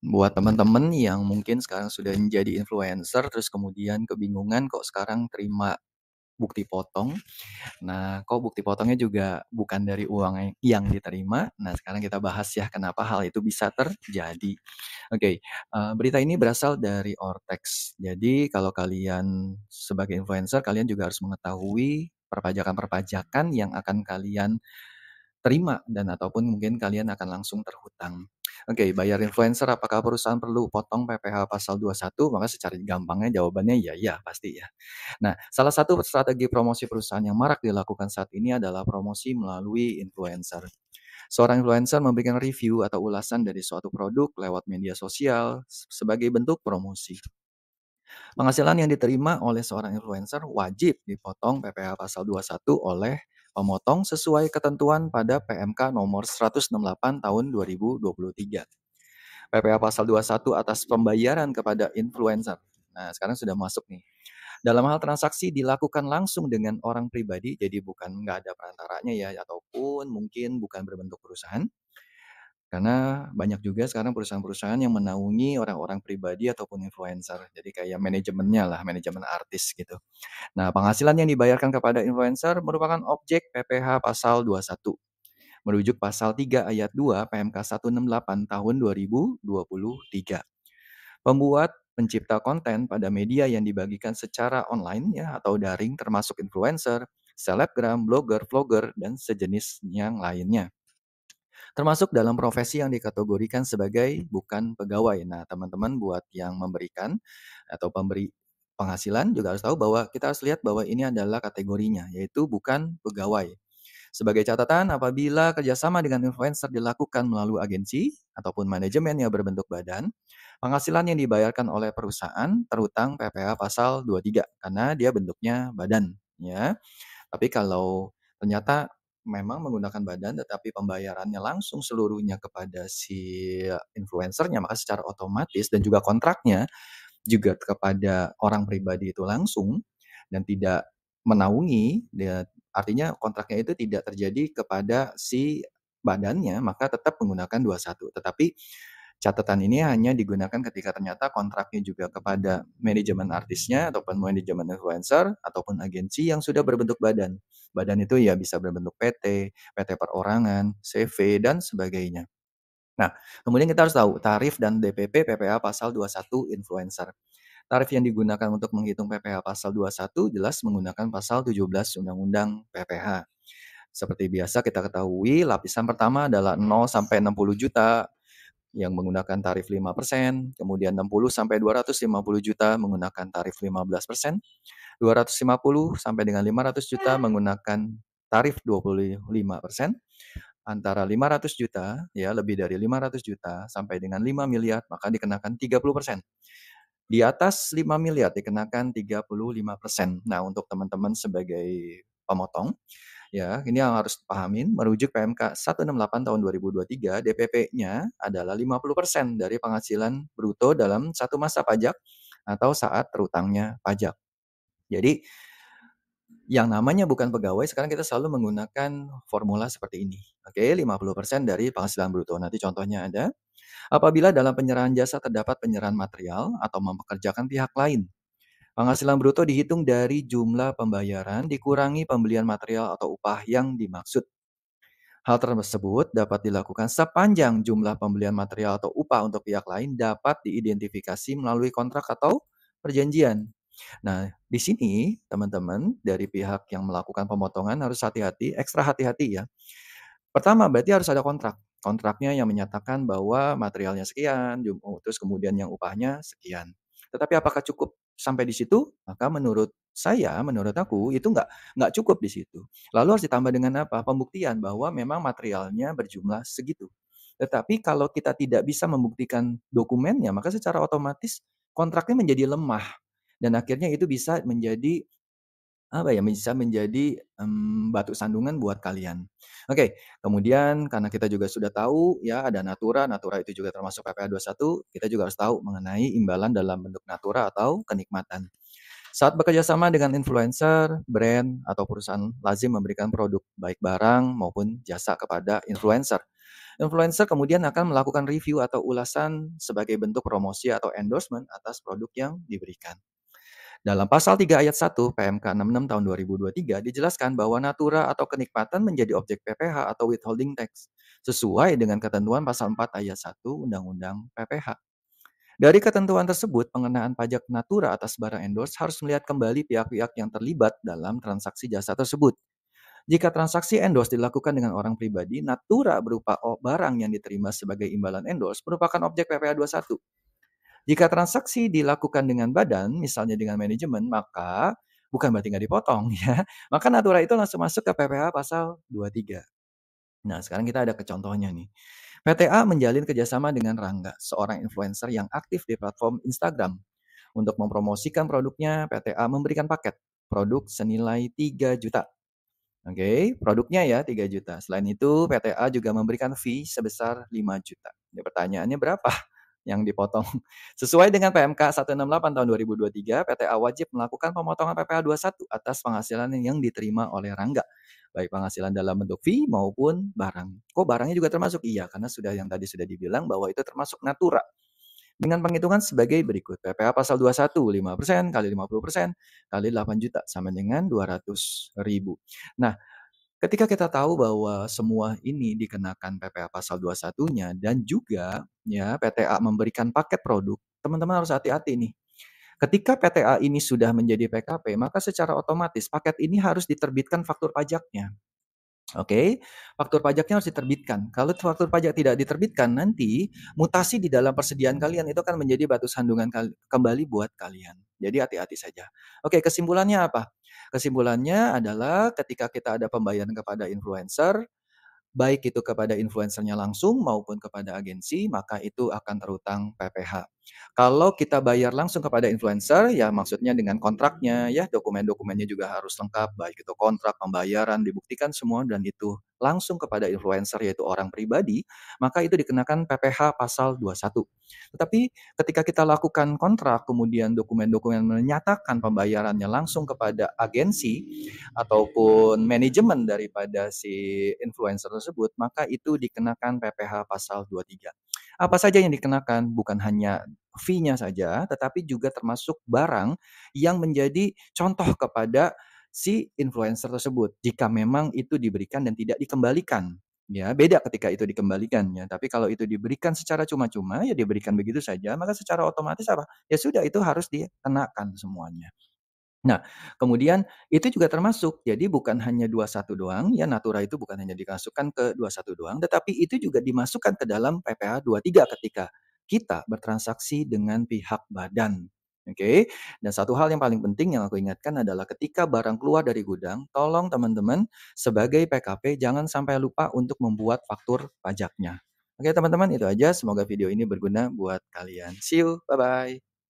Buat teman-teman yang mungkin sekarang sudah menjadi influencer, terus kemudian kebingungan kok sekarang terima bukti potong. Nah, kok bukti potongnya juga bukan dari uang yang diterima. Nah, sekarang kita bahas ya kenapa hal itu bisa terjadi. Oke, berita ini berasal dari Ortex. Jadi kalau kalian sebagai influencer, kalian juga harus mengetahui perpajakan-perpajakan yang akan kalian terima dan ataupun mungkin kalian akan langsung terhutang. Oke, bayar influencer apakah perusahaan perlu potong PPh pasal 21? Maka secara gampangnya jawabannya ya, iya pasti ya. Nah, salah satu strategi promosi perusahaan yang marak dilakukan saat ini adalah promosi melalui influencer. Seorang influencer memberikan review atau ulasan dari suatu produk lewat media sosial sebagai bentuk promosi. Penghasilan yang diterima oleh seorang influencer wajib dipotong PPh pasal 21 oleh pemotong sesuai ketentuan pada PMK nomor 168 tahun 2023. PPh pasal 21 atas pembayaran kepada influencer. Nah, sekarang sudah masuk nih. Dalam hal transaksi dilakukan langsung dengan orang pribadi, jadi bukan nggak ada perantaranya ya, ataupun mungkin bukan berbentuk perusahaan. Karena banyak juga sekarang perusahaan-perusahaan yang menaungi orang-orang pribadi ataupun influencer. Jadi kayak manajemennya lah, manajemen artis gitu. Nah, penghasilan yang dibayarkan kepada influencer merupakan objek PPh pasal 21. Merujuk pasal 3 ayat 2 PMK 168 tahun 2023. Pembuat pencipta konten pada media yang dibagikan secara online ya atau daring termasuk influencer, selebgram, blogger, vlogger, dan sejenis yang lainnya. Termasuk dalam profesi yang dikategorikan sebagai bukan pegawai. Nah, teman-teman buat yang memberikan atau pemberi penghasilan juga harus tahu bahwa kita harus lihat bahwa ini adalah kategorinya, yaitu bukan pegawai. Sebagai catatan, apabila kerjasama dengan influencer dilakukan melalui agensi ataupun manajemen yang berbentuk badan, penghasilan yang dibayarkan oleh perusahaan terhutang PPh pasal 23 karena dia bentuknya badan, ya. Tapi kalau ternyata memang menggunakan badan tetapi pembayarannya langsung seluruhnya kepada si influencernya, maka secara otomatis dan juga kontraknya juga kepada orang pribadi itu langsung dan tidak menaungi, artinya kontraknya itu tidak terjadi kepada si badannya, maka tetap menggunakan 21. Tetapi catatan ini hanya digunakan ketika ternyata kontraknya juga kepada manajemen artisnya ataupun manajemen influencer ataupun agensi yang sudah berbentuk badan. Badan itu ya bisa berbentuk PT, PT perorangan, CV, dan sebagainya. Nah, kemudian kita harus tahu tarif dan DPP PPh pasal 21 influencer. Tarif yang digunakan untuk menghitung PPh pasal 21 jelas menggunakan pasal 17 Undang-Undang PPh. Seperti biasa kita ketahui, lapisan pertama adalah 0 sampai 60 juta yang menggunakan tarif 5%, kemudian 60 sampai 250 juta menggunakan tarif 15%, 250 sampai dengan 500 juta menggunakan tarif 25%, antara 500 juta ya lebih dari 500 juta sampai dengan 5 miliar maka dikenakan 30%. Di atas 5 miliar dikenakan 35%. Nah, untuk teman-teman sebagai pemotong, ya, ini yang harus pahamin, merujuk PMK 168 tahun 2023, DPP-nya adalah 50% dari penghasilan bruto dalam satu masa pajak atau saat terutangnya pajak. Jadi, yang namanya bukan pegawai, sekarang kita selalu menggunakan formula seperti ini. Oke, 50% dari penghasilan bruto. Nanti contohnya ada, apabila dalam penyerahan jasa terdapat penyerahan material atau mempekerjakan pihak lain. Penghasilan bruto dihitung dari jumlah pembayaran dikurangi pembelian material atau upah yang dimaksud. Hal tersebut dapat dilakukan sepanjang jumlah pembelian material atau upah untuk pihak lain dapat diidentifikasi melalui kontrak atau perjanjian. Nah, di sini teman-teman dari pihak yang melakukan pemotongan harus hati-hati, ekstra hati-hati ya. Pertama, berarti harus ada kontrak. Kontraknya yang menyatakan bahwa materialnya sekian, terus kemudian yang upahnya sekian. Tetapi apakah cukup sampai di situ? Maka menurut saya, menurut aku itu nggak cukup di situ. Lalu harus ditambah dengan apa? Pembuktian bahwa memang materialnya berjumlah segitu. Tetapi kalau kita tidak bisa membuktikan dokumennya, maka secara otomatis kontraknya menjadi lemah dan akhirnya itu bisa menjadi apa ya, bisa menjadi, batu sandungan buat kalian. Oke, kemudian karena kita juga sudah tahu ya ada natura, natura itu juga termasuk PPh 21, kita juga harus tahu mengenai imbalan dalam bentuk natura atau kenikmatan. Saat bekerja sama dengan influencer, brand, atau perusahaan lazim memberikan produk, baik barang maupun jasa kepada influencer. Influencer kemudian akan melakukan review atau ulasan sebagai bentuk promosi atau endorsement atas produk yang diberikan. Dalam pasal 3 ayat 1 PMK 66 tahun 2023 dijelaskan bahwa natura atau kenikmatan menjadi objek PPh atau withholding tax sesuai dengan ketentuan pasal 4 ayat 1 Undang-Undang PPh. Dari ketentuan tersebut, pengenaan pajak natura atas barang endorse harus melihat kembali pihak-pihak yang terlibat dalam transaksi jasa tersebut. Jika transaksi endorse dilakukan dengan orang pribadi, natura berupa barang yang diterima sebagai imbalan endorse merupakan objek PPh 21. Jika transaksi dilakukan dengan badan, misalnya dengan manajemen, maka bukan berarti nggak dipotong ya, maka natura itu langsung masuk ke PPh pasal 23. Nah, sekarang kita ada ke contohnya nih. PTA menjalin kerjasama dengan Rangga, seorang influencer yang aktif di platform Instagram. Untuk mempromosikan produknya, PTA memberikan paket produk senilai 3 juta. Oke, produknya ya 3 juta. Selain itu, PTA juga memberikan fee sebesar 5 juta. Ini pertanyaannya berapa yang dipotong? Sesuai dengan PMK 168 tahun 2023, PTA wajib melakukan pemotongan PPh 21 atas penghasilan yang diterima oleh Rangga, baik penghasilan dalam bentuk fee maupun barang. Kok barangnya juga termasuk? Iya, karena yang tadi sudah dibilang bahwa itu termasuk natura. Dengan penghitungan sebagai berikut. PPh pasal 21, 5% kali 50% kali 8 juta sama dengan 200.000. Nah, ketika kita tahu bahwa semua ini dikenakan PPh pasal 21-nya dan juga ya PTA memberikan paket produk, teman-teman harus hati-hati nih. Ketika PTA ini sudah menjadi PKP, maka secara otomatis paket ini harus diterbitkan faktur pajaknya. Oke, faktur pajaknya harus diterbitkan. Kalau faktur pajak tidak diterbitkan, nanti mutasi di dalam persediaan kalian itu akan menjadi batu sandungan kembali buat kalian. Jadi hati-hati saja. Oke, kesimpulannya apa? Kesimpulannya adalah ketika kita ada pembayaran kepada influencer, baik itu kepada influencernya langsung maupun kepada agensi, maka itu akan terutang PPh. Kalau kita bayar langsung kepada influencer, ya maksudnya dengan kontraknya, ya dokumen-dokumennya juga harus lengkap, baik itu kontrak, pembayaran, dibuktikan semua dan itu langsung kepada influencer yaitu orang pribadi, maka itu dikenakan PPh pasal 21. Tetapi ketika kita lakukan kontrak, kemudian dokumen-dokumen menyatakan pembayarannya langsung kepada agensi, ataupun manajemen daripada si influencer tersebut, maka itu dikenakan PPh pasal 23. Apa saja yang dikenakan? Bukan hanya fee-nya saja, tetapi juga termasuk barang yang menjadi contoh kepada si influencer tersebut. Jika memang itu diberikan dan tidak dikembalikan. Ya, beda ketika itu dikembalikan ya. Tapi kalau itu diberikan secara cuma-cuma, ya diberikan begitu saja, maka secara otomatis apa? Ya sudah itu harus dikenakan semuanya. Nah, kemudian itu juga termasuk, jadi bukan hanya 21 doang, ya natura itu bukan hanya dimasukkan ke 21 doang, tetapi itu juga dimasukkan ke dalam PPh 23 ketika kita bertransaksi dengan pihak badan. Oke, dan satu hal yang paling penting yang aku ingatkan adalah ketika barang keluar dari gudang, tolong teman-teman sebagai PKP jangan sampai lupa untuk membuat faktur pajaknya. Oke teman-teman, itu aja. Semoga video ini berguna buat kalian. See you, bye-bye.